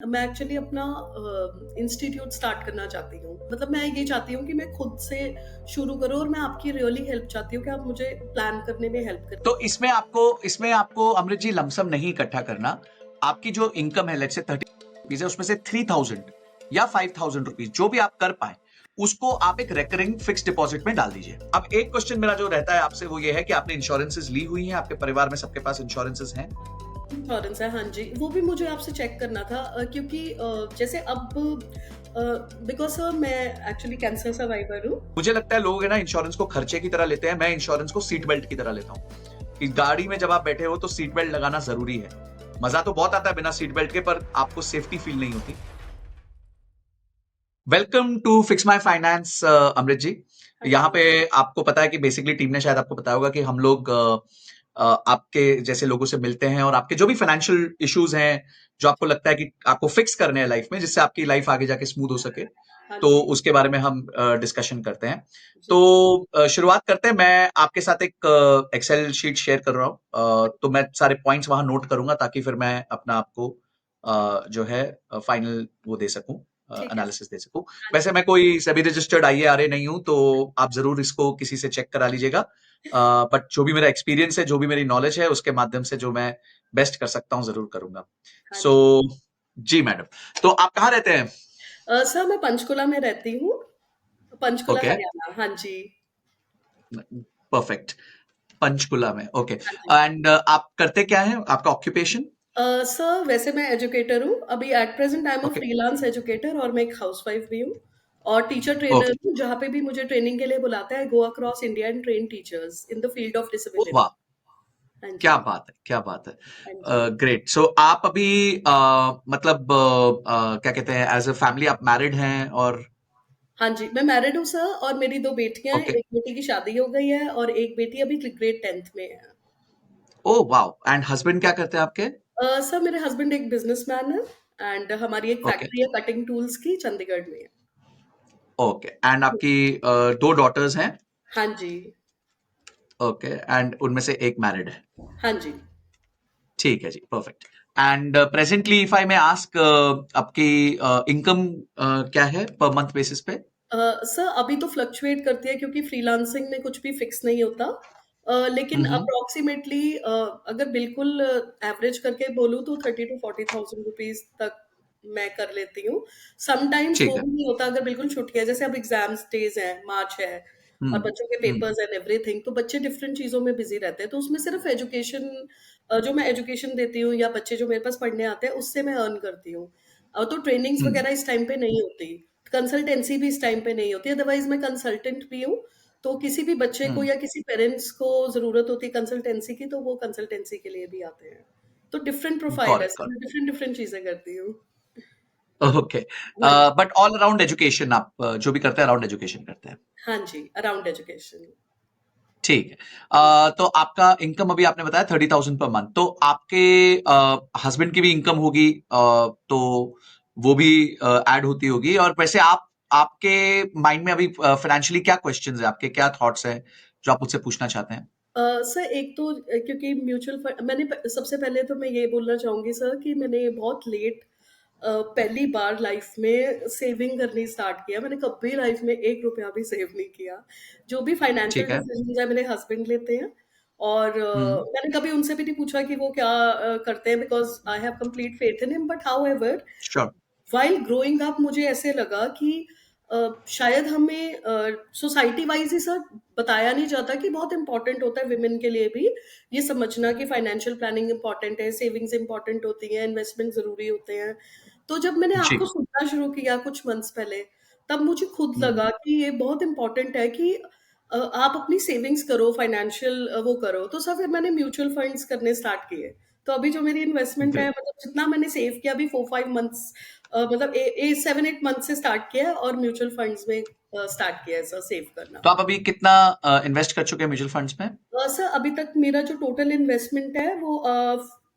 मैं एक्चुअली अपना institute start करना चाहती हूँ। मतलब मैं ये चाहती हूँ कि मैं खुद से शुरू करूँ और मैं आपकी रियली हेल्प चाहती हूँ कि आप मुझे प्लान करने में हेल्प करें। तो इसमें आपको अमृत जी लमसम नहीं इकट्ठा करना। आपकी जो इनकम है लेट्स से 30 है, उसमें से 3000 या 5000 रुपीज जो भी आप कर पाए उसको आप एक रेकरिंग फिक्स डिपॉजिट में डाल दीजिए। अब एक क्वेश्चन मेरा जो रहता है आपसे वो ये है कि आपने इंश्योरेंसेस ली हुई हैं, आपके परिवार में सबके पास इंश्योरेंसेस हैं? इंश्योरेंस है, हाँ जी। वो भी मुझे आपसे चेक करना था क्योंकि जैसे अब बिकॉज़ सर मैं एक्चुअली कैंसर सर्वाइवर हूँ। मुझे लगता है लोग है ना इंश्योरेंस को खर्चे की तरह लेते हैं, मैं इंश्योरेंस को सीट बेल्ट की तरह लेता हूँ कि गाड़ी में जब आप बैठे हो तो सीट बेल्ट लगाना जरूरी है। मजा तो बहुत आता है बिना सीट बेल्ट के, पर आपको सेफ्टी फील नहीं होती। Welcome to Fix My Finance Amrit ji. हाँ यहाँ जी। पे आपको पता है कि बेसिकली टीम ने शायद आपको बताया होगा कि हम लोग आपके जैसे लोगों से मिलते हैं और आपके जो भी फाइनेंशियल इश्यूज हैं जो आपको लगता है कि आपको फिक्स करने हैं लाइफ में जिससे आपकी लाइफ आगे जाके स्मूथ हो सके, हाँ तो जी। उसके बारे में हम डिस्कशन करते हैं। जी। तो शुरुआत करते हैं। मैं आपके साथ एक एक्सेल शीट शेयर कर रहा हूँ, तो मैं सारे पॉइंट्स वहां नोट करूंगा ताकि फिर मैं अपना आपको जो है फाइनल वो दे सकूं, ठीक है सर। एनालिसिस दे सकूं। हाँ वैसे जी। मैं कोई सेबी रजिस्टर्ड आईएआरए नहीं हूं, तो आप जरूर इसको किसी से चेक करा लीजिएगा। बट जो भी मेरा एक्सपीरियंस है, जो भी मेरी नॉलेज है, उसके माध्यम से जो मैं बेस्ट कर सकता हूं जरूर करूंगा। हाँ सो जी। जी मैडम, तो आप कहाँ रहते हैं? सर मैं पंचकुला में रहती हूँ। पंचकुला, ओके, हरियाणा। हाँ जी। परफेक्ट। पंचकुला में, ओके। हाँ जी। एंड आप करते क्या है, आपका ऑक्यूपेशन? सर वैसे मैं एजुकेटर हूँ। अभी at present I am a okay, freelance educator और मैं एक हाउसवाइफ़ भी हूँ और टीचर ट्रेनर ओके। हूँ। जहाँ पे भी मुझे ट्रेनिंग के लिए बुलाता है, I go across India and train teachers in the field of oh disability. वाह, हाँ क्या जी। बात है, क्या बात है। हाँ जी। ग्रेट। सो आप अभी मतलब क्या कहते हैं, एज अ फैमिली आप मैरिड हैं और? हाँ जी, मैं मैरिड हूँ सर और मेरी 2 बेटियाँ हैं। ओके। एक बेटी की शादी हो गई है और एक बेटी अभी ग्रेड 10th में है। ओह वाओ, एंड हस्बैंड क्या करते हैं आपके? सर मेरे हस्बैंड एक बिज़नेसमैन है एंड हमारी एक ओके, फैक्ट्री है कटिंग टूल्स की चंडीगढ़ में। ओके। एंड आपकी दो डॉटर्स हैं? हाँ जी। ओके, एंड उनमें से एक मैरिड है? हाँ जी। ठीक है जी, perfect. And presently if I may ask, आपकी इनकम क्या है पर मंथ बेसिस पे? सर अभी तो फ्लक्चुएट करती है क्योंकि फ्रीलांसिंग में कुछ भी फिक्स नहीं होता। लेकिन हम्म। अप्रॉक्सिमेटली अगर बिल्कुल एवरेज करके बोलूँ तो 30 टू 40,000 रुपीज़ तक मैं कर लेती हूँ। समटाइम्स ठीक वो है। भी नहीं होता अगर बिल्कुल छुट्टियाँ जैसे अब एग्ज़ाम्स डेज़ हैं, मार्च है और हम्म। बच्चों के हम्म। पेपर्स एंड एवरीथिंग तो बच्चे डिफरेंट चीज़ों में बिज़ी रहते हैं। तो उसमें सिर्फ़ एजुकेशन जो मैं एजुकेशन देती हूँ या बच्चे जो मेरे पास पढ़ने आते हैं उससे मैं अर्न करती हूँ। तो ट्रेनिंग्स हम्म। वगैरह इस टाइम पे नहीं होती। कंसल्टेंसी भी इस टाइम पे नहीं होती, अदरवाइज़ मैं कंसल्टेंट भी हूँ, तो किसी भी बच्चे को हम्म। या किसी पेरेंट्स को ज़रूरत होती है कंसल्टेंसी की, तो वो कंसल्टेंसी के लिए भी आते हैं। तो डिफरेंट प्रोफाइल गॉट है, इट, सब गॉट मैं डिफरेंट-डिफरेंट चीज़ें करती हूँ। इट। ओके। हाँ जी, बट ऑल अराउंड एजुकेशन आप जो भी करते हैं अराउंड एजुकेशन करते हैं? हाँ जी, अराउंड एजुकेशन। ठीक है। तो आपका इनकम अभी आपने बताया 30,000 पर मंथ, तो आपके हस्बैंड की भी इनकम होगी, तो वो भी ऐड होती होगी। और वैसे आप आपके माइंड में अभी फाइनेंशियली क्या क्वेश्चंस है, आपके क्या थॉट्स हैं जो आप मुझसे पूछना चाहते हैं? सर एक तो क्योंकि म्यूचुअल फंड मैंने सबसे पहले तो मैं ये बोलना चाहूँगी सर कि मैंने बहुत लेट पहली बार लाइफ में सेविंग करनी स्टार्ट किया। मैंने कभी लाइफ में 1 रुपया भी सेव नहीं किया। जो भी फाइनेंशियल ठीक है। डिसीजंस है मेरे हस्बैंड लेते हैं और हम्म। मैंने कभी उनसे भी नहीं पूछा कि वो क्या करते हैं because I have complete faith in him but however sure. While growing up मुझे ऐसे लगा कि शायद हमें सोसाइटी वाइज ही सर बताया नहीं जाता कि बहुत इंपॉर्टेंट होता है विमेन के लिए भी ये समझना कि फाइनेंशियल प्लानिंग इंपॉर्टेंट है, सेविंग्स इंपॉर्टेंट होती हैं, इन्वेस्टमेंट जरूरी होते हैं। तो जब मैंने जी। आपको सुनना शुरू किया कुछ मंथ्स पहले, तब मुझे खुद हम्म। लगा कि ये बहुत इंपॉर्टेंट है कि आप अपनी सेविंग्स करो, फाइनेंशियल वो करो। तो सर फिर मैंने म्यूचुअल फंड्स करने स्टार्ट किए। तो अभी जो मेरी इन्वेस्टमेंट है ग्रेट। मतलब जितना मैंने सेव किया अभी 4-5 मंथ्स मतलब 7-8 मंथ से स्टार्ट किया है और म्यूचुअल फंड्स में स्टार्ट किया है सर सेव करना। तो आप अभी कितना इन्वेस्ट कर चुके हैं म्यूचुअल फंड्स में? सर अभी तक मेरा जो टोटल इन्वेस्टमेंट है वो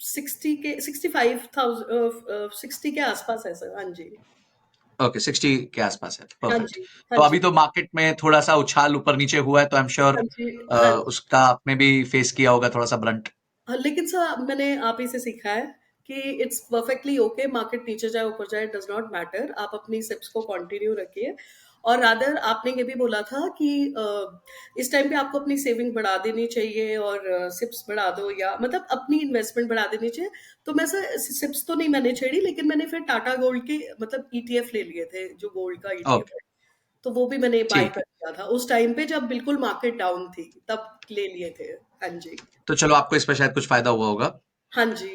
60 के 65,000 60 के आसपास है सर। हाँ जी। ओके, 60 के आसपास है, हाँ परफेक्ट। जी। हाँ तो जी। अभी तो मार्केट में थोड़ा सा उछाल ऊपर नीचे हुआ है, तो आई एम श्योर हाँ जी। हाँ जी। उसका आपने भी फेस किया होगा थोड़ा सा ब्रंट। हाँ, लेकिन सर मैंने आप ही से सीखा है कि इट्स परफेक्टली ओके, मार्केट नीचे जाए ऊपर जाए डज नॉट मैटर, आप अपनी सिप्स को कंटिन्यू रखिए। और रादर आपने ये भी बोला था कि इस टाइम पे आपको अपनी सेविंग बढ़ा देनी चाहिए और सिप्स बढ़ा दो, या मतलब अपनी इन्वेस्टमेंट बढ़ा देनी चाहिए। तो मैं सर सिप्स तो नहीं मैंने छेड़ी, लेकिन मैंने फिर टाटा गोल्ड के मतलब ईटीएफ ले लिए थे, जो गोल्ड का ईटीएफ ओके, है। तो वो भी मैंने बाय ठीक कर है। लिया था उस टाइम पे जब बिल्कुल मार्केट डाउन थी, तब ले लिए थे। हाँ जी। तो चलो आपको इसमें शायद कुछ फायदा हुआ होगा। हाँ जी।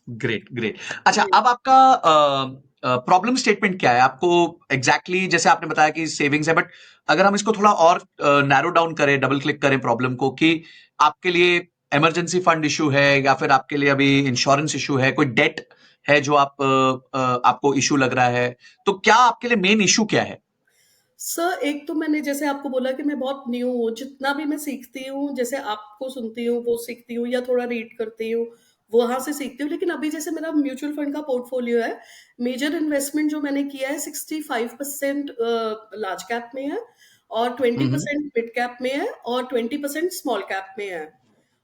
Great, great. अच्छा, जी। अब आपका प्रॉब्लम स्टेटमेंट क्या है? आपको एग्जैक्टली जैसे आपने बताया कि सेविंग्स है, बट अगर हम इसको थोड़ा और नैरो डाउन करें, डबल क्लिक करें प्रॉब्लम को, कि आपके लिए इमरजेंसी फंड इशू है, या फिर आपके लिए अभी इंश्योरेंस इशू है, कोई डेट है जो आपको इशू लग रहा है, तो क्या आपके लिए मेन इशू क्या है? सर एक तो मैंने जैसे आपको बोला कि मैं बहुत न्यू हूँ, जितना भी मैं सीखती हूँ, जैसे आपको सुनती हूँ वो सीखती हूँ, या थोड़ा रीड करती हूँ वहां से सीखती हूँ। लेकिन अभी जैसे मेरा म्यूचुअल फंड का पोर्टफोलियो है, मेजर इन्वेस्टमेंट जो मैंने किया है 65% लार्ज कैप में है, और ट्वेंटी हम्म, परसेंट मिड कैप में है, और 20% स्मॉल कैप में है।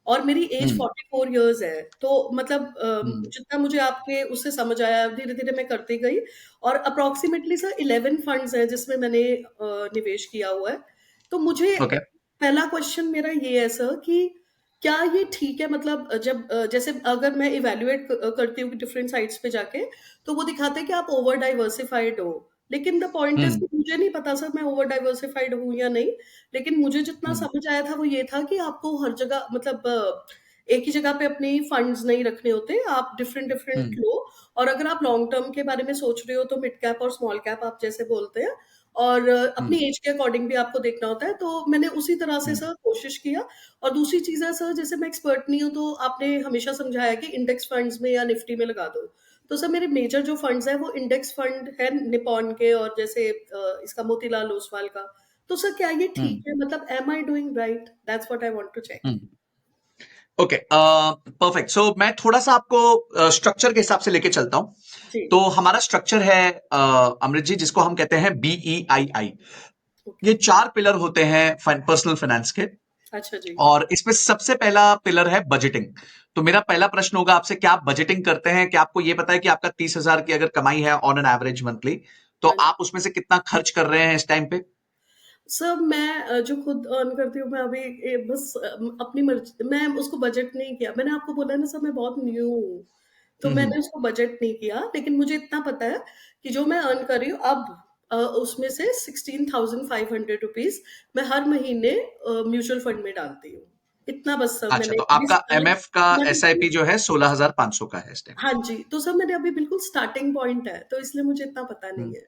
और मेरी एज हम्म, 44 इयर्स है, तो मतलब हम्म, जितना मुझे आपके उससे समझ आया, धीरे धीरे मैं करती गई। और अप्रोक्सीमेटली सर 11 फंड्स हैं जिसमें मैंने निवेश किया हुआ है। तो मुझे ओके, पहला क्वेश्चन मेरा ये है सर कि क्या ये ठीक है, मतलब जब जैसे अगर मैं इवेल्युएट करती हूँ डिफरेंट साइट्स पे जाके, तो वो दिखाते हैं कि आप ओवर डाइवर्सिफाइड हो। लेकिन द पॉइंट इज हम्म, कि मुझे नहीं पता सर मैं ओवर डाइवर्सिफाइड हूँ या नहीं। लेकिन मुझे जितना हम्म, समझ आया था वो ये था कि आपको हर जगह मतलब एक ही जगह पे अपनी फंड्स नहीं रखने होते, आप डिफरेंट डिफरेंट हम्म, लो। और अगर आप लॉन्ग टर्म के बारे में सोच रहे हो तो मिड कैप और स्मॉल कैप आप जैसे बोलते हैं, और अपनी हम्म, एज के अकॉर्डिंग भी आपको देखना होता है। तो मैंने उसी तरह से हम्म, सर कोशिश किया। और दूसरी चीज़ है सर, जैसे मैं एक्सपर्ट नहीं हूँ, तो आपने हमेशा समझाया कि इंडेक्स फंड्स में या निफ्टी में लगा दो। तो सर मेरे मेजर जो फंड्स है वो इंडेक्स फंड है निपॉन के, और जैसे इसका मोतीलाल ओसवाल का। तो सर क्या ये हम्म, ठीक है, मतलब am I doing right, that's what I want to check. Hmm. Okay, perfect. So मैं थोड़ा सा आपको स्ट्रक्चर के हिसाब से लेके चलता हूं। जी। तो हमारा स्ट्रक्चर है अमृत जी, जिसको हम कहते हैं BEII। ओके। ये चार पिलर होते हैं पर्सनल फाइनेंस के। अच्छा जी। और इसमें सबसे पहला पिलर है बजटिंग। तो मेरा पहला प्रश्न होगा आपसे, क्या आप बजटिंग करते हैं? क्या आपको यह पता है कि आपका 30,000 की अगर कमाई है ऑन एन एवरेज मंथली, तो हाँ जी। आप उसमें से कितना खर्च कर रहे हैं इस टाइम पे? सर मैं जो खुद अर्न करती हूँ, मैं अभी बस अपनी मर्जी, मैं उसको बजट नहीं किया। मैंने आपको बोला ना सर मैं बहुत न्यू हूँ, तो हम्म, मैंने उसको बजट नहीं किया। लेकिन मुझे इतना पता है कि जो मैं अर्न कर रही हूँ अब, उसमें से 16,500 रुपीज मैं हर महीने म्यूचुअल फंड में डालती हूँ। इतना बस सर अच्छा, मैंने तो अभी आपका start- MF का मैंने- SIP जो है 16,500 का है इस टाइम। हाँ जी, तो सर मैंने अभी बिल्कुल स्टार्टिंग पॉइंट है, तो इसलिए मुझे इतना पता नहीं है।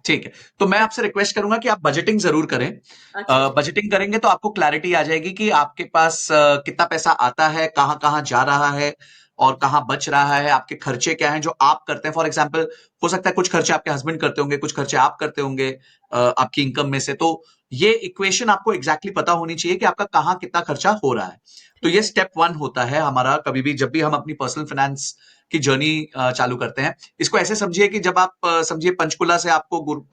ठीक है, तो मैं आपसे रिक्वेस्ट करूंगा कि आप बजटिंग जरूर करें। अच्छा जी। बजटिंग करेंगे तो आपको क्लैरिटी आ जाएगी कि आपके पास कितना पैसा आता है, कहां कहां जा रहा है, और कहां बच रहा है, आपके खर्चे क्या हैं जो आप करते हैं। फॉर एग्जाम्पल, हो सकता है कुछ खर्चे आपके हस्बैंड करते होंगे, कुछ खर्चे आप करते होंगे आपकी इनकम में से। तो ये इक्वेशन आपको एग्जैक्टली पता होनी चाहिए कि आपका कहां कितना खर्चा हो रहा है। तो ठीक ये है। स्टेप वन होता है हमारा, कभी भी जब भी हम अपनी पर्सनल फाइनेंस की जर्नी चालू करते हैं। इसको ऐसे समझिए कि जब आप समझिए पंचकुला से आपको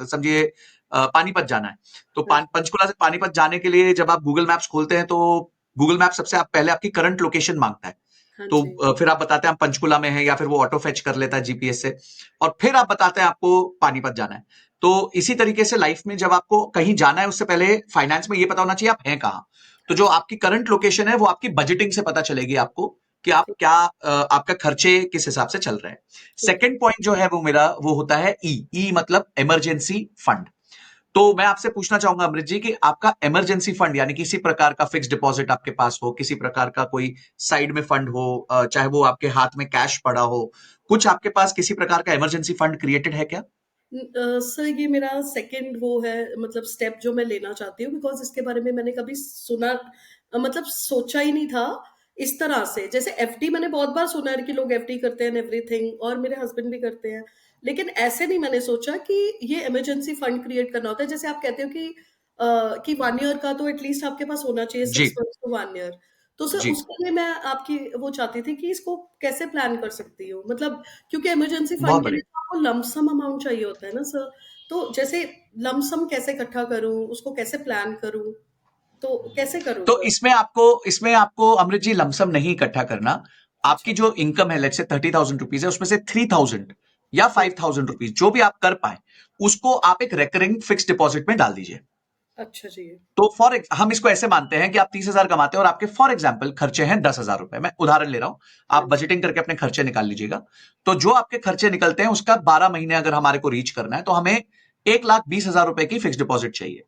समझिए पानीपत जाना है। तो हाँ जी। पंचकुला से पानीपत जाने के लिए जब आप गूगल मैप्स खोलते हैं, तो गूगल मैप सबसे आप पहले आपकी करंट लोकेशन मांगता है। हाँ तो जी। फिर आप बताते हैं हम पंचकुला में हैं, या फिर वो ऑटो फेच कर लेता है जीपीएस से, और फिर आप बताते हैं आपको पानीपत जाना है। तो इसी तरीके से लाइफ में जब आपको कहीं जाना है, उससे पहले फाइनेंस में ये पता होना चाहिए आप हैं कहाँ। तो हाँ जो जी। आपकी करंट लोकेशन है वो आपकी बजटिंग से पता चलेगी आपको, कि आप ठीक। क्या आपका खर्चे किस हिसाब से चल रहे हैं। ठीक है। सेकंड पॉइंट जो है वो मेरा वो होता है ई मतलब इमरजेंसी फंड। तो मैं आपसे पूछना चाहूंगा अमृत जी, कि आपका इमरजेंसी फंड यानी किसी प्रकार का फिक्स डिपॉजिट आपके पास हो, किसी प्रकार का कोई साइड में फंड हो, चाहे वो आपके हाथ में कैश पड़ा हो, कुछ आपके पास किसी प्रकार का इमरजेंसी फंड क्रिएटेड है क्या? सर ये मेरा सेकंड वो है, मतलब स्टेप जो मैं लेना चाहती हूँ, बिकॉज इसके बारे में मैंने कभी सुना, मतलब सोचा ही नहीं था इस तरह से। जैसे एफडी मैंने बहुत बार सुना है कि लोग एफडी करते हैं एवरीथिंग, और मेरे हस्बैंड भी करते हैं। लेकिन ऐसे नहीं मैंने सोचा कि ये इमरजेंसी फंड क्रिएट करना होता है। जैसे आप कहते हो कि 1 ईयर का तो एटलीस्ट आपके पास होना चाहिए, जी, 6 मंथ्स टू 1 ईयर। तो सर जी, उसके लिए मैं आपकी वो चाहती थी कि इसको कैसे प्लान कर सकती हूँ, मतलब क्योंकि इमरजेंसी बहुत फंड के लिए बढ़िया। तो आपको लमसम अमाउंट चाहिए होता है ना सर। तो जैसे लमसम कैसे इकट्ठा करूँ, उसको कैसे प्लान करूँ, तो कैसे करूँ तो सर? इसमें आपको अमृत जी लमसम नहीं इकट्ठा करना। आपकी अच्छा, जो इनकम है लेट्स से 30,000 रुपीज है, उसमें से 3,000 या हुँ, 5,000 रुपीज जो भी आप कर पाए, उसको आप एक रेकरिंग फिक्स डिपॉजिट में डाल दीजिए। अच्छा जी। तो हम इसको ऐसे मानते हैं कि आप 30,000 कमाते हैं और आपके फॉर एग्जाम्पल खर्चे हैं 10,000 रुपए। मैं उदाहरण ले रहा हूं, हाँ आप जी, बजटिंग करके अपने खर्चे निकाल लीजिएगा। तो जो आपके खर्चे निकलते हैं उसका 12 महीने अगर हमारे को रीच करना है तो हमें 1,20,000 रुपए की फिक्स डिपॉजिट चाहिए।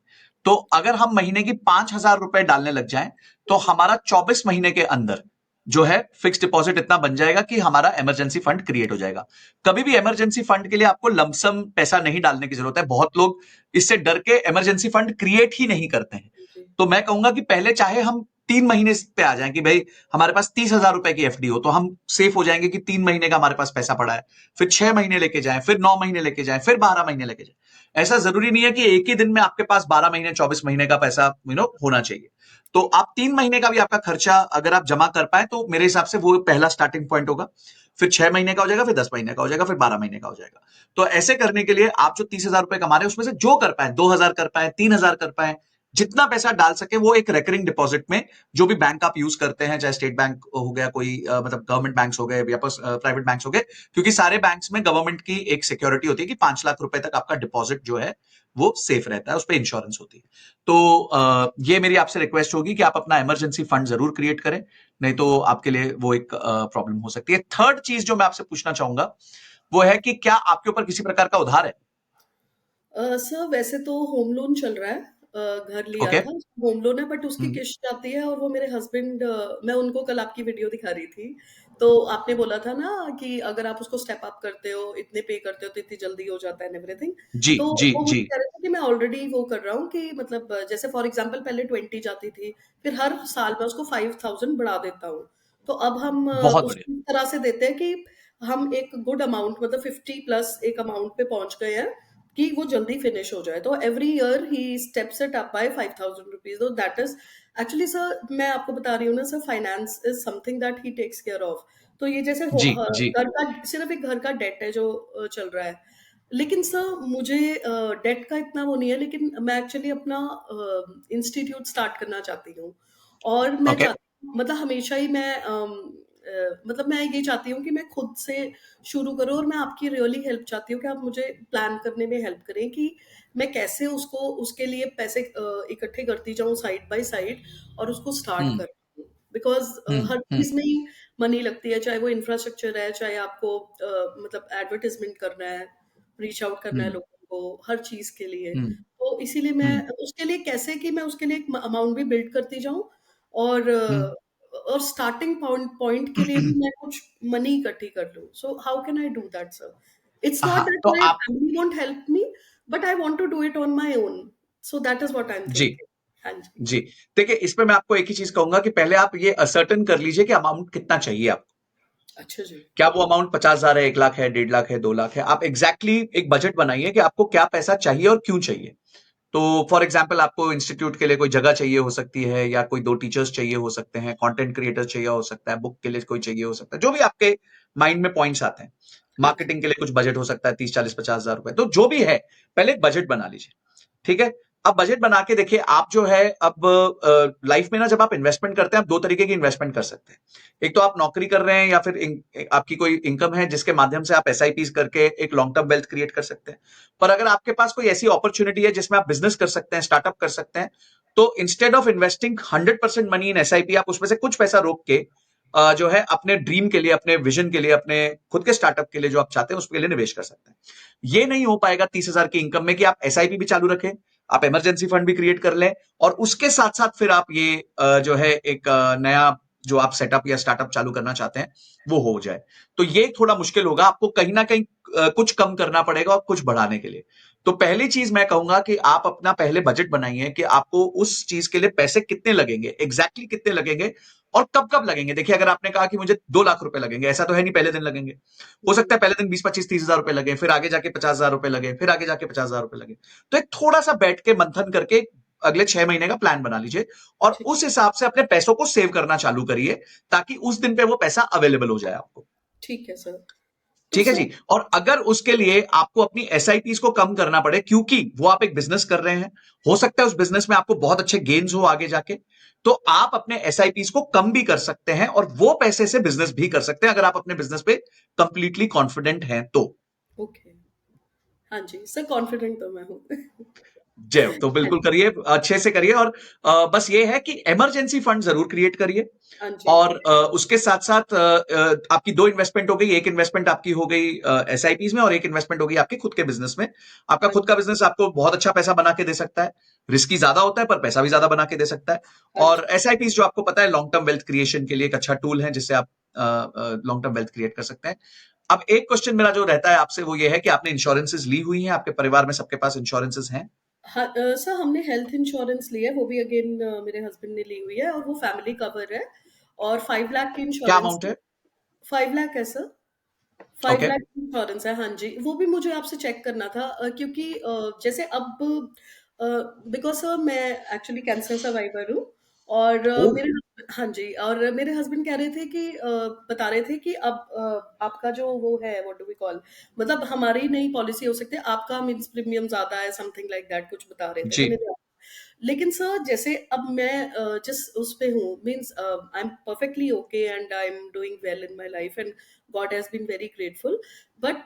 तो अगर हम महीने की 5,000 रुपए डालने लग जाएं तो हमारा 24 महीने के अंदर जो है फिक्स डिपॉजिट इतना बन जाएगा कि हमारा इमरजेंसी फंड क्रिएट हो जाएगा। कभी भी इमरजेंसी फंड के लिए आपको लमसम पैसा नहीं डालने की जरूरत है। बहुत लोग इससे डर के इमरजेंसी फंड क्रिएट ही नहीं करते हैं। जी, तो मैं कहूंगा कि पहले चाहे हम 3 महीने पे आ जाएं कि भाई हमारे पास 30,000 रुपए की एफडी हो, तो हम सेफ हो जाएंगे कि 3 महीने का हमारे पास पैसा पड़ा है। फिर 6 महीने लेके जाएं, फिर 9 महीने लेके जाएं, फिर 12 महीने लेके जाएं। ऐसा जरूरी नहीं है कि एक ही दिन में आपके पास 12 महीने 24 महीने का पैसा होना चाहिए। तो आप 3 महीने का भी आपका खर्चा अगर आप जमा कर पाए तो मेरे हिसाब से वो पहला स्टार्टिंग पॉइंट होगा। फिर 6 महीने का हो जाएगा, फिर 10 महीने का हो जाएगा, फिर 12 महीने का हो जाएगा। तो ऐसे करने के लिए आप जो 30,000 रुपए कमा रहे हैं उसमें से जो कर पाए, 2,000 कर पाए, 3,000 कर पाए, जितना पैसा डाल सके वो एक रेकरिंग डिपॉजिट में, जो भी बैंक आप यूज करते हैं, चाहे स्टेट बैंक हो गया, कोई मतलब गवर्नमेंट बैंक्स हो गए या प्राइवेट बैंक्स हो गए, क्योंकि सारे बैंक्स में गवर्नमेंट की एक सिक्योरिटी होती है कि 5 लाख रुपए तक आपका डिपॉजिट जो है वो सेफ रहता है, उस पर इंश्योरेंस होती है। तो ये मेरी आपसे रिक्वेस्ट होगी कि आप अपना इमरजेंसी फंड जरूर क्रिएट करें, नहीं तो आपके लिए वो एक प्रॉब्लम हो सकती है। थर्ड चीज जो मैं आपसे पूछना चाहूंगा वो है कि क्या आपके ऊपर किसी प्रकार का उधार है? सर वैसे तो होम लोन चल रहा है। घर लिया ओके। था, होम लोन है बट उसकी हम्म। किश्त आती है और वो मेरे हस्बैंड मैं उनको कल आपकी वीडियो दिखा रही थी। तो आपने बोला था ना कि अगर आप उसको स्टेप अप करते हो, इतने पे करते हो तो इतनी जल्दी हो जाता है एंड एवरीथिंग। जी तो जी वो जी। मुझे कह रहे थे कि मैं ऑलरेडी वो कर रहा हूँ कि मतलब जैसे फॉर एग्जांपल पहले 20 जाती थी, फिर हर साल मैं उसको 5000 बढ़ा देता हूँ। तो अब हम बहुत बढ़िया। उसको इस तरह से देते हैं कि हम एक गुड अमाउंट मतलब 50 प्लस एक अमाउंट पे पहुँच गए हैं कि वो जल्दी फिनिश हो जाए। तो every year he steps it up by 5000 rupees. तो दैट इज़ एक्चुअली सर मैं आपको बता रही हूँ ना sir, finance is something that he takes care of. तो ये जैसे जी जी। घर का सिर्फ़ एक घर का डेट है जो चल रहा है। लेकिन सर मुझे डेट का इतना वो नहीं है, लेकिन मैं एक्चुअली अपना इंस्टीट्यूट स्टार्ट करना चाहती हूँ। और मैं ओके। चाहती मतलब हमेशा ही मैं मतलब मैं ये चाहती हूँ कि मैं खुद से शुरू करूँ, और मैं आपकी रियली हेल्प चाहती हूँ कि आप मुझे प्लान करने में हेल्प करें कि मैं कैसे उसको उसके लिए पैसे इकट्ठे करती जाऊँ साइड बाय साइड और उसको स्टार्ट हम्म कर बिकॉज़ हर हम्म। चीज़ में ही मनी लगती है, चाहे वो इंफ्रास्ट्रक्चर है, चाहे आपको मतलब एडवर्टाइज़मेंट करना है, रीच आउट करना है हम्म लोगों को, हर चीज़ के लिए। हम्म तो इसीलिए मैं हम्म उसके लिए कैसे कि मैं उसके लिए एक अमाउंट भी बिल्ड करती जाऊँ, और हम्म। और स्टार्टिंग पॉइंट पॉइंट के लिए भी मैं कुछ मनी इकट्ठी कर लूँ। So how can I do that sir? It's not हाँ दैट तो माय आप। Family won't help me, but I want to do it on my own. So that is what I am जी thinking. हाँ जी। जी। देखिए, इसमें मैं आपको एक ही चीज कहूंगा कि पहले आप ये असर्टन कर लीजिए कि अमाउंट कितना चाहिए आपको। अच्छा जी। क्या वो अमाउंट 50,000 है, 1 लाख है, 1.5 लाख है, 2 लाख है? आप एग्जैक्टली एक बजट बनाइए कि आपको क्या पैसा चाहिए और क्यों चाहिए। तो फॉर एग्जाम्पल आपको इंस्टीट्यूट के लिए कोई जगह चाहिए हो सकती है, या कोई 2 टीचर्स चाहिए हो सकते हैं, कंटेंट क्रिएटर चाहिए हो सकता है, बुक के लिए कोई चाहिए हो सकता है, जो भी आपके माइंड में पॉइंट्स आते हैं। हाँ जी। मार्केटिंग के लिए कुछ बजट हो सकता है, 30, 40, 50,000 रुपए, तो जो भी है पहले एक बजट बना लीजिए। ठीक है। अब बजट बना के देखिए, आप जो है अब लाइफ में ना जब आप इन्वेस्टमेंट करते हैं, आप दो तरीके की इन्वेस्टमेंट कर सकते हैं। एक तो आप नौकरी कर रहे हैं या फिर आपकी कोई इनकम है जिसके माध्यम से आप एसआईपीस करके एक लॉन्ग टर्म वेल्थ क्रिएट कर सकते हैं। पर अगर आपके पास कोई ऐसी अपॉर्चुनिटी है जिसमें आप बिजनेस कर सकते हैं, स्टार्टअप कर सकते हैं, तो instead of investing 100% money in SIP, आप उसमें से कुछ पैसा रोक के जो है अपने ड्रीम के लिए, अपने विजन के लिए, अपने खुद के स्टार्टअप के लिए जो आप चाहते हैं उसके लिए निवेश कर सकते हैं। ये नहीं हो पाएगा 30,000 की इनकम में कि आप एसआईपी भी चालू रखें, आप इमरजेंसी फंड भी क्रिएट कर लें, और उसके साथ साथ फिर आप ये जो है एक नया जो आप सेटअप या स्टार्टअप चालू करना चाहते हैं वो हो जाए। तो ये थोड़ा मुश्किल होगा, आपको कहीं ना कहीं कुछ कम करना पड़ेगा और कुछ बढ़ाने के लिए। तो पहली चीज मैं कहूंगा कि आप अपना पहले बजट बनाइए कि आपको उस चीज के लिए पैसे कितने लगेंगे, एग्जैक्टली कितने लगेंगे और कब कब लगेंगे। देखिए, अगर आपने कहा कि मुझे 2 लाख रुपए लगेंगे, ऐसा तो है नहीं पहले दिन लगेंगे। हो सकता है पहले दिन 20, 25, 30,000 रुपए लगे, फिर आगे जाके 50,000 रुपए लगे, फिर आगे जाके 50,000 रुपए लगे। तो एक थोड़ा सा बैठ के मंथन करके अगले 6 महीने का प्लान बना लीजिए, और ठीक उस हिसाब से अपने पैसों को सेव करना चालू करिए, ताकि उस दिन पे वो पैसा अवेलेबल हो जाए आपको। ठीक है सर। तो ठीक है सर जी। और अगर उसके लिए आपको अपनी एसआईपीस को कम करना पड़े, क्योंकि वो आप एक बिजनेस कर रहे हैं, हो सकता है उस बिजनेस में आपको बहुत अच्छे गेन्स हो आगे जाके, तो आप अपने एसआईपीस को कम भी कर सकते हैं और वो पैसे से बिजनेस भी कर सकते हैं, अगर आप अपने बिजनेस पे कंप्लीटली कॉन्फिडेंट हैं तो। ओके, हाँ जी, सर कॉन्फिडेंट तो मैं हूँ। जय हो। तो हाँ बिल्कुल जी, करिए, अच्छे से करिए। और बस ये है कि इमरजेंसी फंड जरूर क्रिएट करिए। हाँ जी, और उसके साथ साथ आपकी दो इन्वेस्टमेंट हो गई, एक इन्वेस्टमेंट आपकी हो गई एसआईपीज में, और एक इन्वेस्टमेंट होगी आपके खुद के बिजनेस में। आपका हाँ खुद जी, का बिजनेस आपको बहुत अच्छा पैसा बना के दे सकता है, रिस्की ज्यादा होता है पर पैसा भी ज्यादा बना के दे सकता है। हाँ और जी। एसआईपीज जो आपको पता है लॉन्ग टर्म वेल्थ क्रिएशन के लिए एक अच्छा टूल है, जिससे आप लॉन्ग टर्म वेल्थ क्रिएट कर सकते हैं। अब एक क्वेश्चन मेरा जो रहता है आपसे वो ये है कि आपने इंश्योरेंसेस ली हुई हैं, आपके परिवार में सबके पास इंश्योरेंसेस हैं? हाँ, सर हमने हेल्थ इंश्योरेंस लिया है, वो भी अगेन मेरे हस्बैंड ने ली हुई है, और वो फैमिली कवर है, और 5 लाख की क्या इंश्योरेंस अमाउंट है। है? 5 लाख है सर। 5 ओके। लाख की इंश्योरेंस है, हाँ जी। वो भी मुझे आपसे चेक करना था, क्योंकि जैसे अब बिकॉज़ सर मैं एक्चुअली कैंसर सर्वाइवर हूँ, और ओ। हाँ जी, और मेरे हस्बैंड कह रहे थे कि बता रहे थे कि अब आपका जो वो है, व्हाट डू वी कॉल, मतलब हमारी नई पॉलिसी हो सकती है, आपका मीन्स प्रीमियम ज़्यादा है, समथिंग लाइक दैट कुछ बता रहे थे। तो जी। मेरे, लेकिन सर जैसे अब मैं जिस उस पे हूँ, means I am perfectly okay and I am doing well in my life, and God has been very grateful, but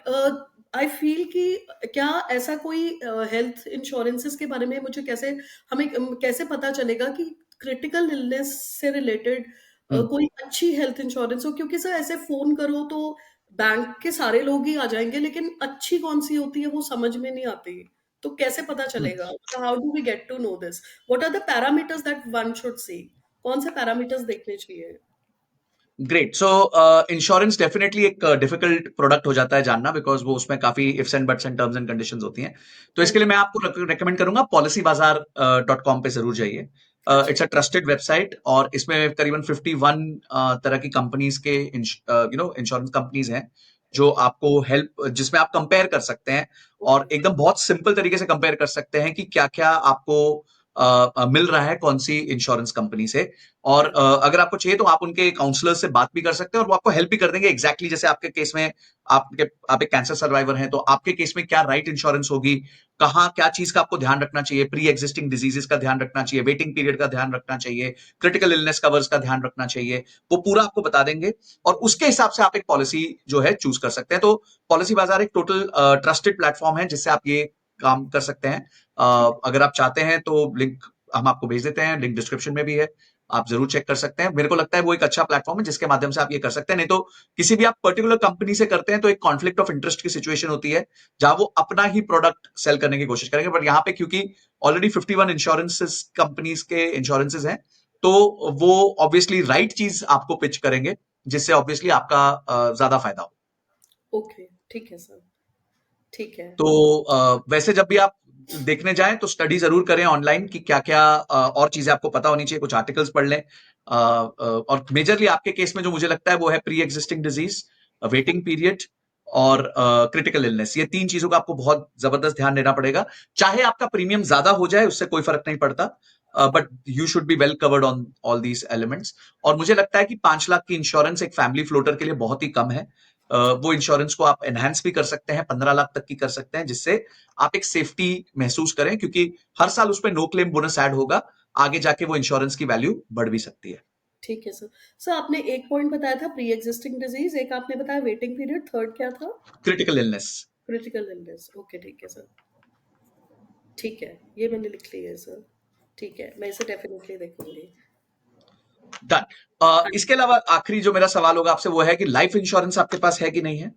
I feel कि क्या ऐसा कोई हेल्थ इंश्योरेंसेस के बारे में मुझे कैसे, हमें कैसे पता चलेगा कि क्रिटिकल इलनेस से रिलेटेड हम्म। कोई अच्छी हेल्थ इंश्योरेंस हो, क्योंकि सर ऐसे फोन करो तो बैंक के सारे लोग ही आ जाएंगे, लेकिन अच्छी कौन सी होती है वो समझ में नहीं आती। तो कैसे पता हम्म। चलेगा? How do we get to know this? What are the parameters that one should see? कौन से पैरामीटर्स देखने चाहिए? ग्रेट। सो इंश्योरेंस डेफिनेटली एक डिफिकल्ट प्रोडक्ट हो जाता है जानना, बिकॉज वो उसमें काफी ifs and buts and terms and conditions होती हैं। तो हाँ इसके लिए जी, मैं आपको रेकमेंड करूंगा policybazaar.com पे जरूर जाइए। अच्छा, इट्स अ ट्रस्टेड वेबसाइट, और इसमें करीबन 51 तरह की कंपनीज के इंश्योरेंस कंपनीज हैं जो ओके, आपको हेल्प, जिसमें आप कंपेयर कर सकते हैं, ओके, और एकदम बहुत सिंपल तरीके से कंपेयर कर सकते हैं कि क्या क्या आपको मिल रहा है कौन सी इंश्योरेंस कंपनी से। और हाँ जी, अगर आपको चाहिए तो आप उनके काउंसलर से बात भी कर सकते हैं, और वो आपको हेल्प भी कर देंगे एग्जैक्टली जैसे आपके केस में, आप एक कैंसर सर्वाइवर हैं, तो आपके केस में क्या राइट इंश्योरेंस होगी, कहाँ क्या चीज का आपको ध्यान रखना चाहिए, प्री एग्जिस्टिंग डिजीजेस का ध्यान रखना चाहिए, वेटिंग पीरियड का ध्यान रखना चाहिए, क्रिटिकल इलनेस कवर्स का ध्यान रखना चाहिए, वो पूरा आपको बता देंगे। और उसके हिसाब से आप एक पॉलिसी जो है चूज कर सकते हैं। तो पॉलिसी बाजार एक टोटल ट्रस्टेड प्लेटफॉर्म है जिससे आप ये काम कर सकते हैं। ठीक, अगर आप चाहते हैं तो लिंक हम आपको भेज देते हैं, लिंक डिस्क्रिप्शन में भी है, आप जरूर चेक कर सकते हैं। मेरे को लगता है वो एक अच्छा प्लेटफॉर्म है जिसके माध्यम से आप ये कर सकते हैं। नहीं तो किसी भी आप पर्टिकुलर कंपनी से करते हैं तो एक कॉन्फ्लिक्ट ऑफ इंटरेस्ट की सिचुएशन होती है, जहां वो अपना ही प्रोडक्ट सेल करने की कोशिश करेंगे। बट यहाँ पे क्योंकि ऑलरेडी 51 इंश्योरेंसेस कंपनीज के इंश्योरेंसेस हैं, तो वो ऑब्वियसली राइट चीज आपको पिच करेंगे, जिससे ऑब्वियसली आपका ज्यादा फायदा हो। ओके, ठीक है सर, ठीक है, तो वैसे जब भी आप देखने जाएं तो स्टडी जरूर करें ऑनलाइन कि क्या क्या और चीजें आपको पता होनी चाहिए, कुछ आर्टिकल्स पढ़ लें। और मेजरली आपके केस में जो मुझे लगता है वो है pre existing disease, waiting period, और क्रिटिकल इलनेस। ये तीन चीजों का आपको बहुत जबरदस्त ध्यान देना पड़ेगा। चाहे आपका प्रीमियम ज्यादा हो जाए उससे कोई फर्क नहीं पड़ता, but you should be well covered on all these elements. और मुझे लगता है कि 5 लाख की इंश्योरेंस एक फैमिली फ्लोटर के लिए बहुत ही कम है। अच्छा, वो इंश्योरेंस को आप एनहांस भी कर सकते हैं, 15 लाख तक की कर सकते हैं, जिससे आप एक सेफ्टी महसूस करें, क्योंकि हर साल उस पर नो क्लेम बोनस ऐड होगा, आगे जाके वो इंश्योरेंस की वैल्यू बढ़ भी सकती है। ठीक है सर। सर आपने एक पॉइंट बताया था प्री एग्जिस्टिंग डिजीज, एक आपने बताया वेटिंग पीरियड, थर्ड क्या था? Critical illness. Critical illness, okay, ठीक है सर, ठीक है, ये मैंने लिख लिया है सर, ठीक है, मैं इसे डेफिनेटली देखूंगी। डन। हाँ, इसके अलावा आखिरी जो मेरा सवाल होगा आपसे वो है कि लाइफ इंश्योरेंस आपके पास है कि नहीं है?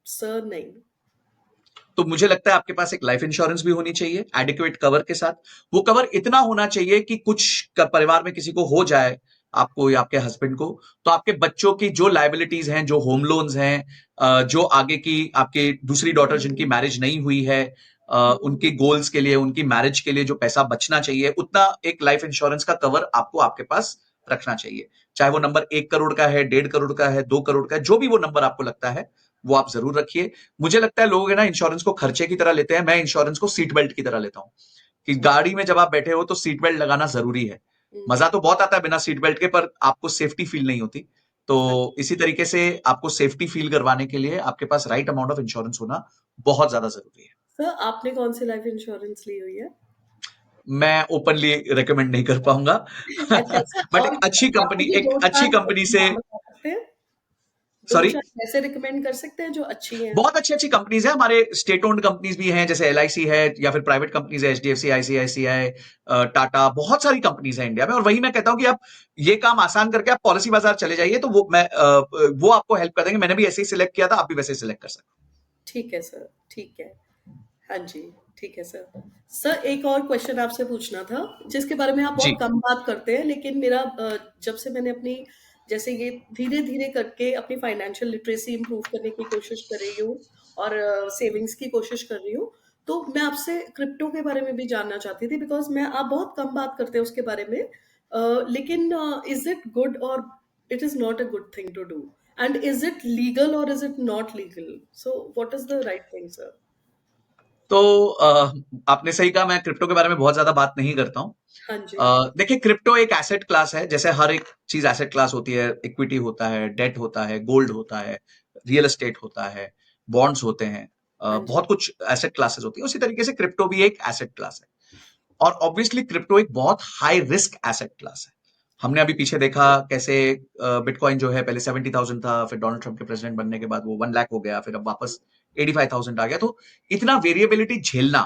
सर नहीं। तो मुझे लगता है आपके पास एक लाइफ इंश्योरेंस भी होनी चाहिए एडिक्वेट कवर के साथ। वो कवर इतना होना चाहिए कि कुछ परिवार में किसी को हो जाए, आपको या आपके हस्बैंड को, तो आपके बच्चों की जो लाइबिलिटीज हैं, जो होम लोन्स हैं, जो आगे की आपके दूसरी डॉटर जिनकी मैरिज नहीं हुई है, उनकी गोल्स के लिए, उनकी मैरिज के लिए जो पैसा बचना चाहिए, उतना एक लाइफ इंश्योरेंस का कवर आपको आपके पास रखना चाहिए। चाहे वो नंबर 1 करोड़ का है, 1.5 करोड़ का है, 2 करोड़ का है, जो भी वो नंबर आपको लगता है वो आप जरूर रखिए। मुझे लगता है लोग है ना इंश्योरेंस को खर्चे की तरह लेते हैं, मैं इंश्योरेंस को सीट बेल्ट की तरह लेता हूं, कि गाड़ी में जब आप बैठे हो तो सीट बेल्ट लगाना जरूरी है। हम्म, मजा तो बहुत आता है बिना सीट बेल्ट के, पर आपको सेफ्टी फील नहीं होती। तो हाँ, इसी तरीके से आपको सेफ्टी फील करवाने के लिए आपके पास राइट अमाउंट ऑफ इंश्योरेंस होना बहुत ज्यादा जरूरी है। सर आपने कौन सी लाइफ इंश्योरेंस ली हुई है? मैं ओपनली रिकमेंड नहीं कर पाऊंगा। अच्छा सर, बट और आप मुझे एक 2 अच्छी 4 कंपनी से। नाम बता सकते हैं? सॉरी। 2-4 ऐसे रिकमेंड कर सकते हैं जो अच्छी हैं? बहुत अच्छी अच्छी कंपनीज है हमारे, स्टेट ओन्ड कंपनीज भी हैं, जैसे एलआईसी है, या फिर प्राइवेट कंपनीज है, एचडीएफसी, आईसीआईसीआई, टाटा, बहुत सारी कंपनीज है इंडिया में। और वही मैं कहता हूं कि आप ये काम आसान करके आप पॉलिसी बाजार चले जाइए, तो वो आपको हेल्प कर देंगे। मैंने भी ऐसे ही सिलेक्ट किया था, आप भी वैसे ही सिलेक्ट कर सकते ठीक है सर, ठीक है। हाँ जी, ठीक है सर। सर एक और क्वेश्चन आपसे पूछना था, जिसके बारे में आप हैं। जी। बहुत कम बात करते हैं, लेकिन मेरा जब से मैंने अपनी जैसे ये धीरे-धीरे करके अपनी फाइनेंशियल लिटरेसी इम्प्रूव करने की कोशिश कर रही हूँ और सेविंग्स की कोशिश कर रही हूँ, तो मैं आपसे क्रिप्टो के बारे में भी जानना चाहती थी बिकॉज़ मैं आप बहुत कम बात करते हैं उसके बारे में। लेकिन इज़ इट गुड और it is not a good thing to do? And is it legal और is it not legal? So what is the right thing sir? तो आपने सही कहा, मैं क्रिप्टो के बारे में बहुत ज्यादा बात नहीं करता हूं। हाँ जी। देखिए, क्रिप्टो एक एसेट क्लास है, जैसे हर एक चीज एसेट क्लास होती है। इक्विटी होता है, डेट होता है, गोल्ड होता है, रियल एस्टेट होता है, बॉन्ड्स होते हैं, हाँ जी। बहुत कुछ एसेट क्लासेस होती है। उसी तरीके से क्रिप्टो भी एक एसेट क्लास है। और ऑब्वियसली क्रिप्टो एक बहुत हाई रिस्क एसेट क्लास है। हमने अभी पीछे देखा कैसे बिटकॉइन जो है पहले 70,000 था, फिर डोनाल्ड ट्रंप के प्रेसिडेंट बनने के बाद वो 1 लाख हो गया, फिर अब वापस 85,000 आ गया। तो इतना वेरिएबिलिटी झेलना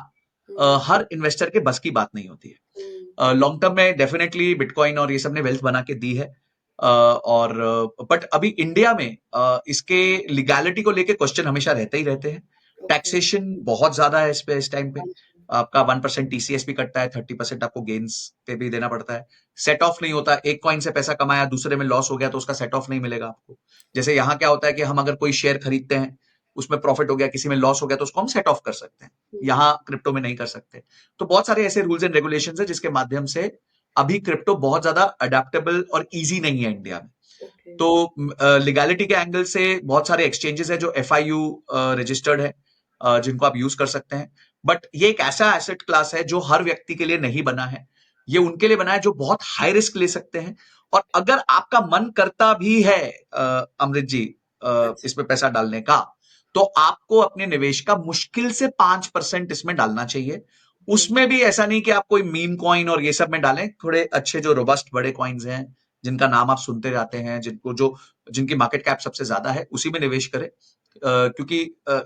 हुँ, हर इन्वेस्टर के बस की बात नहीं होती हुँ, है। लॉन्ग टर्म में डेफिनेटली बिटकॉइन और ये सब ने वेल्थ बना के दी है। और बट अभी इंडिया में इसके लीगैलिटी को लेके क्वेश्चन हमेशा रहते ही रहते हैं। ओके, टैक्सेशन बहुत ज्यादा है इस पे, इस टाइम पे। हाँ जी, आपका 1% टीसीएस भी कटता है, 30% आपको गेन्स पे भी देना पड़ता है। सेट ऑफ नहीं होता, एक कॉइन से पैसा कमाया, दूसरे में लॉस हो गया तो उसका सेट ऑफ नहीं मिलेगा आपको। जैसे यहाँ क्या होता है कि हम अगर कोई शेयर खरीदते हैं, उसमें प्रॉफिट हो गया, किसी में लॉस हो गया, तो उसको हम सेट ऑफ कर सकते हैं। हुँ, यहाँ क्रिप्टो में नहीं कर सकते। तो बहुत सारे ऐसे रूल्स एंड रेगुलेशन है जिसके माध्यम से अभी क्रिप्टो बहुत ज्यादा अडेप्टेबल और ईजी नहीं है इंडिया में। ओके, तो लीगैलिटी के एंगल से बहुत सारे एक्सचेंजेस है जो एफआईयू रजिस्टर्ड है, जिनको आप यूज कर सकते हैं। बट ये एक ऐसा एसेट क्लास है जो हर व्यक्ति के लिए नहीं बना है। ये उनके लिए बना है जो बहुत हाई रिस्क ले सकते हैं। और अगर आपका मन करता भी है अमृत जी हाँ जी, इसमें पैसा डालने का, तो आपको अपने निवेश का मुश्किल से 5% इसमें डालना चाहिए। हुँ, उसमें भी ऐसा नहीं कि आप कोई मीम कॉइन और ये सब में डालें, थोड़े अच्छे जो रोबस्ट बड़े कॉइन्स हैं, जिनका नाम आप सुनते जाते हैं, जिनकी मार्केट कैप सबसे ज्यादा है, उसी में निवेश करें। क्योंकि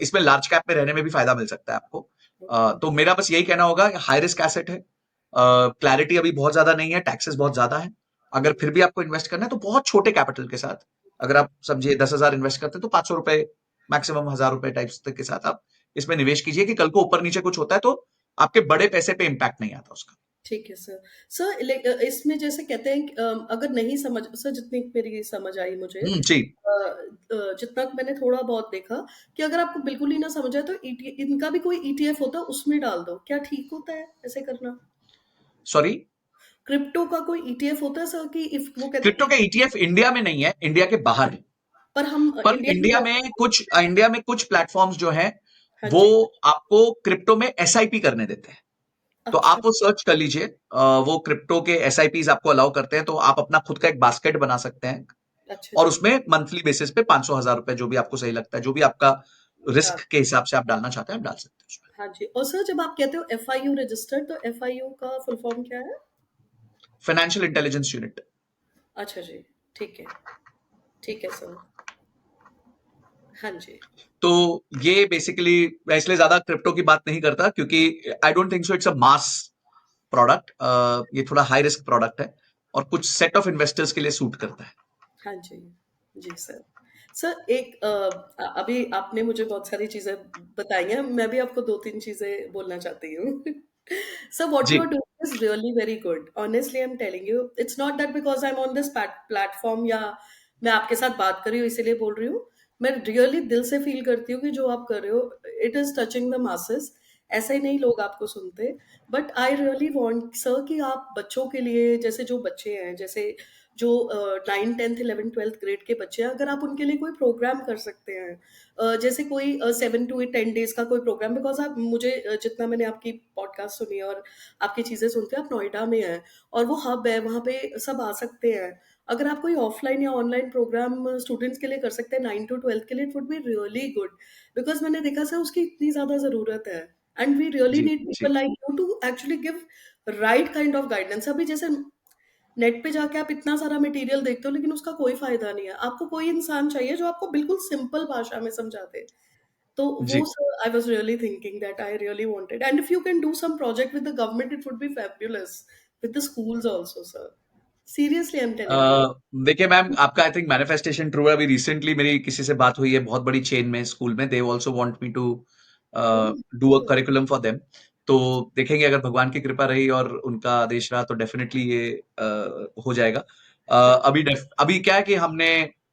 इसमें लार्ज कैप में रहने में भी फायदा मिल सकता है आपको। ओके, तो मेरा बस यही कहना होगा, हाई रिस्क एसेट है, क्लैरिटी अभी बहुत ज्यादा नहीं है, टैक्सेस बहुत ज्यादा है। अगर हुँ, फिर भी आपको इन्वेस्ट करना है तो बहुत छोटे कैपिटल के साथ, अगर आप समझिए 10,000 इन्वेस्ट करते हैं तो 500 रुपए, मैक्सिमम 1,000 रुपए टाइप्स तक के साथ आप इसमें निवेश कीजिए, कि कल को ऊपर नीचे कुछ होता है तो आपके बड़े पैसे पे इंपैक्ट नहीं आता उसका। ठीक है सर। सर इसमें जैसे कहते हैं कि अगर नहीं समझ सर जितनी मेरी समझ आई मुझे जी। जितना मैंने थोड़ा बहुत देखा कि अगर आपको बिल्कुल ही ना समझ आए तो ईटी इनका भी कोई ईटीएफ होता है उसमें डाल दो। क्या ठीक होता है ऐसे करना? सॉरी। क्रिप्टो का कोई ईटीएफ होता है सर कि इफ वो कहते हैं क्रिप्टो के कि ईटीएफ इंडिया में नहीं है, इंडिया के बाहर है। पर हम पर इंडिया में इंडिया में कुछ प्लेटफॉर्म्स जो हैं, हाँ वो जी। आपको क्रिप्टो में एसआईपी करने देते हैं। तो अच्छा, आप वो सर्च कर लीजिए, वो क्रिप्टो के एसआईपीज आपको अलाउ करते हैं, तो आप अपना खुद का एक बास्केट बना सकते हैं। अच्छा और जी। उसमें मंथली बेसिस पे 500,000 रुपए, जो भी आपको सही लगता है, जो भी आपका हाँ, रिस्क के हिसाब से आप डालना चाहते हैं, आप डाल सकते हैं उसमें। हाँ जी। और सर जब आप कहते हो एफआईयू रजिस्टर्ड तो एफआईयू का फुल फॉर्म क्या है? Financial intelligence unit. अच्छा जी, ठीक है सर। हाँ जी। तो ये बेसिकली, मैं इसलिए ज्यादा क्रिप्टो की बात नहीं करता, क्योंकि I don't think so it's a mass product. ये थोड़ा हाई रिस्क प्रोडक्ट है और कुछ सेट ऑफ इन्वेस्टर्स के लिए सूट करता है। हाँ जी। जी सर। सर एक अभी आपने मुझे बहुत सारी चीज़ें बताई हैं, मैं भी आपको 2-3 चीज़ें बोलना चाहती हूँ। सर व्हाट जी। You are doing is really very good. Honestly I am telling you, it's not that because I am on this platform या मैं आपके साथ बात कर रही हूँ इसीलिए बोल रही हूँ। मैं रियली दिल से फ़ील करती हूँ कि जो आप कर रहे हो, it is touching the masses. ऐसे ही नहीं लोग आपको सुनते। But I really want sir कि आप बच्चों के लिए जैसे जो बच्चे हैं, जैसे जो 9, 10th, 11th, 12th ग्रेड के बच्चे हैं, अगर आप उनके लिए कोई प्रोग्राम कर सकते हैं, जैसे कोई 7 to 10 डेज का कोई प्रोग्राम, बिकॉज़ आप मुझे जितना मैंने आपकी पॉडकास्ट सुनी है और आपकी चीज़ें सुनते हैं, आप नोएडा में हैं और वो हब है, वहाँ पे सब आ सकते हैं। अगर आप कोई ऑफलाइन या ऑनलाइन प्रोग्राम स्टूडेंट्स के लिए कर सकते हैं 9 to 12 के लिए, it would be really good, because मैंने देखा सर उसकी इतनी ज्यादा जरूरत है, एंड वी रियली जी, नीड जी, people like you to actually give right kind of guidance. अभी जैसे नेट पे जाके आप इतना सारा मटेरियल देखते हो लेकिन उसका कोई फायदा नहीं है, आपको कोई इंसान चाहिए जो आपको बिल्कुल सिंपल भाषा में समझा दे। तो वो जी। Sir I was really thinking that I really wanted, and if you can do some project with the government it would be fabulous, with the schools also sir, seriously I am telling you. देखिए ma'am, आपका I think manifestation true है। अभी recently मेरी किसी से बात हुई है बहुत बड़ी चेन में स्कूल में, they also want me to do a curriculum for them. तो देखेंगे, अगर भगवान की कृपा रही और उनका आदेश रहा तो डेफिनेटली ये हो जाएगा। अभी क्या है कि हमने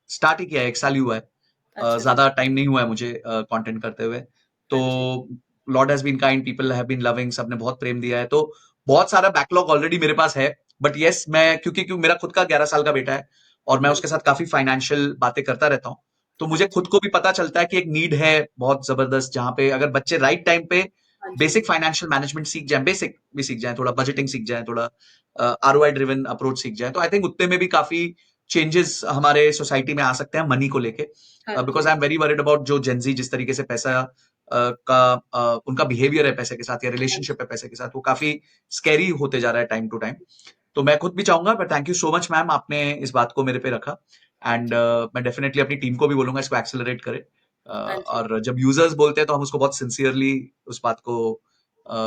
स्टार्ट ही किया है, 1 साल ही हुआ है। अच्छा जी। ज्यादा टाइम नहीं हुआ है मुझे कंटेंट करते हुए। तो हाँ जी। Lord has been kind, people have been loving, सबने बहुत प्रेम दिया है, तो बहुत सारा बैकलॉग ऑलरेडी मेरे पास है। बट यस, मैं क्योंकि मेरा खुद का 11 साल का बेटा है और मैं हाँ उसके जी। साथ काफी फाइनेंशियल बातें करता रहता हूँ, तो हाँ मुझे जी। खुद को भी पता चलता है कि एक नीड है बहुत जबरदस्त, जहां पे अगर बच्चे राइट टाइम पे हाँ जी। बेसिक फाइनेंशियल मैनेजमेंट सीख जाए, बेसिक भी सीख जाए, थोड़ा बजटिंग सीख जाए, थोड़ा आरओआई ड्रिवन अप्रोच सीख जाए, तो आई थिंक उतने में भी काफी चेंजेस हमारे सोसाइटी में आ सकते हैं मनी को लेके। हाँ बिकॉज जी। I am very worried about जो जेंजी जिस तरीके से पैसा उनका बिहेवियर है पैसे के साथ या हाँ जी। रिलेशनशिप है पैसे के साथ, वो काफी स्कैरी होते जा रहा है टाइम टू टाइम। तो मैं खुद भी चाहूंगा, but thank you so much ma'am, आपने इस बात को मेरे पे रखा। हाँ एंड जी। मैं डेफिनेटली अपनी टीम को भी बोलूंगा इसको एक्सेलरेट करे। हाँ जी। और जब यूजर्स बोलते हैं तो हम उसको बहुत सिंसियरली उस बात को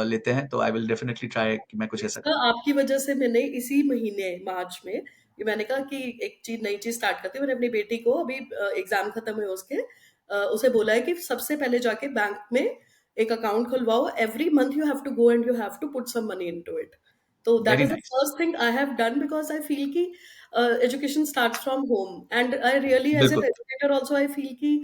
लेते हैं, तो आई विल डेफिनेटली ट्राई कि मैं कुछ ऐसा सर करूँ। आपकी वजह से मैंने इसी महीने मार्च में, ये मैंने कहा कि एक चीज नई चीज स्टार्ट करती हूँ, मैंने अपनी बेटी को अभी एग्जाम खत्म है उसके, उसे बोला है कि सबसे पहले जाके बैंक में एक अकाउंट खुलवाओ, every month you have to go and you have to put some money into it. तो that very is the nice. First thing I have done, because I feel कि education starts from home, and I really as an बिल्कुल। Educator also I feel कि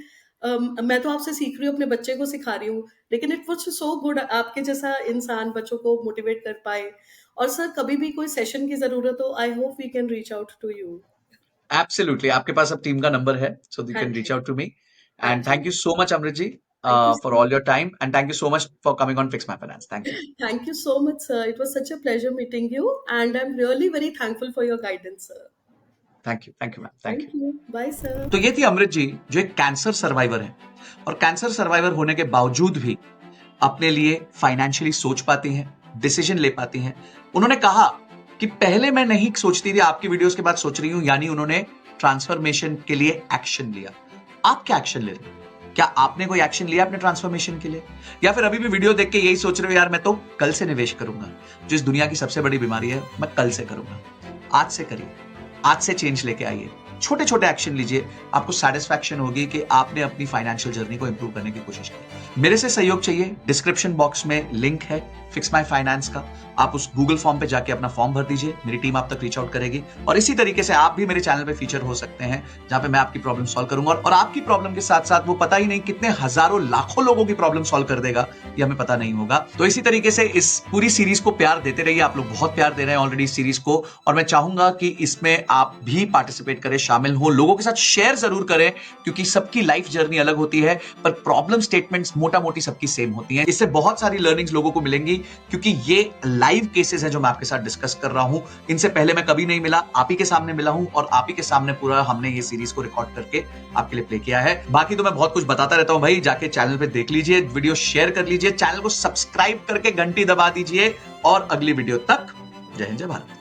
मैं तो आपसे सीख रही हूँ, अपने बच्चे को सिखा रही हूँ, लेकिन इट वाज सो गुड आपके जैसा इंसान बच्चों को मोटिवेट कर पाए। और सर कभी भी कोई सेशन की ज़रूरत हो, I hope we can reach out to you. Absolutely, आपके पास अब टीम का नंबर है, सो यू हाँ कैन रीच जी। Out to me. हाँ एंड जी। Thank you so much Amrit ji thank you for so all your time, and thank you so much for coming on Fix My Finance. Thank you. Thank you so much sir, it was such a pleasure meeting you, and I am really very thankful for your guidance sir. Thank you ma'am, thank you. Thank you, bye sir. तो ये थी अमृत जी, जो एक cancer survivor है, और cancer survivor होने के बावजूद भी अपने लिए फाइनेंशियली सोच पाती हैं, डिसीजन ले पाती हैं। उन्होंने कहा कि पहले मैं नहीं सोचती थी, आपकी वीडियोस के बाद सोच रही हूं, यानी उन्होंने ट्रांसफॉर्मेशन के लिए एक्शन लिया। आप क्या एक्शन ले रहे हो? क्या आपने कोई एक्शन लिया अपने ट्रांसफॉर्मेशन के लिए, या फिर अभी भी वीडियो देख के यही सोच रहे हो, यार मैं तो कल से निवेश करूंगा, जो इस दुनिया की सबसे बड़ी बीमारी है, मैं कल से करूंगा। आज से करिए, आज से चेंज लेके आइए, छोटे छोटे एक्शन लीजिए, आपको सेटिस्फैक्शन होगी कि आपने अपनी फाइनेंशियल जर्नी को इंप्रूव करने की कोशिश की। मेरे से सहयोग चाहिए, डिस्क्रिप्शन बॉक्स में लिंक है फिक्स माय फाइनेंस का, आप उस गूगल फॉर्म पे जाके अपना फॉर्म भर दीजिए, मेरी टीम आप तक रीच आउट करेगी। और इसी तरीके से आप भी मेरे चैनल पे फीचर हो सकते हैं, जहां पे मैं आपकी प्रॉब्लम सॉल्व करूंगा, और आपकी प्रॉब्लम के साथ साथ वो पता ही नहीं कितने हजारों लाखों लोगों की प्रॉब्लम सॉल्व कर देगा, ये हमें पता नहीं होगा। तो इसी तरीके से इस पूरी सीरीज को प्यार देते रहिए, आप लोग बहुत प्यार दे रहे हैं ऑलरेडी इस सीरीज को, और मैं चाहूंगा कि इसमें आप भी पार्टिसिपेट करें, शामिल हो, लोगों के साथ शेयर जरूर करें, क्योंकि सबकी लाइफ जर्नी अलग होती है, पर प्रॉब्लम स्टेटमेंट्स मोटा मोटी सबकी सेम होती हैं। इससे बहुत सारी लर्निंग्स लोगों को मिलेंगी, क्योंकि ये लाइव केसेस हैं जो मैं आपके साथ डिस्कस कर रहा हूं। इनसे पहले मैं कभी नहीं मिला, आप ही के सामने मिला हूं, और आप ही के सामने पूरा हमने ये सीरीज को रिकॉर्ड करके आपके लिए प्ले किया है। बाकी तो मैं बहुत कुछ बताता रहता हूं भाई, जाके चैनल पे देख लीजिए, वीडियो शेयर कर लीजिए, चैनल को सब्सक्राइब करके घंटी दबा दीजिए, और अगली वीडियो तक जय हिंद जय भारत।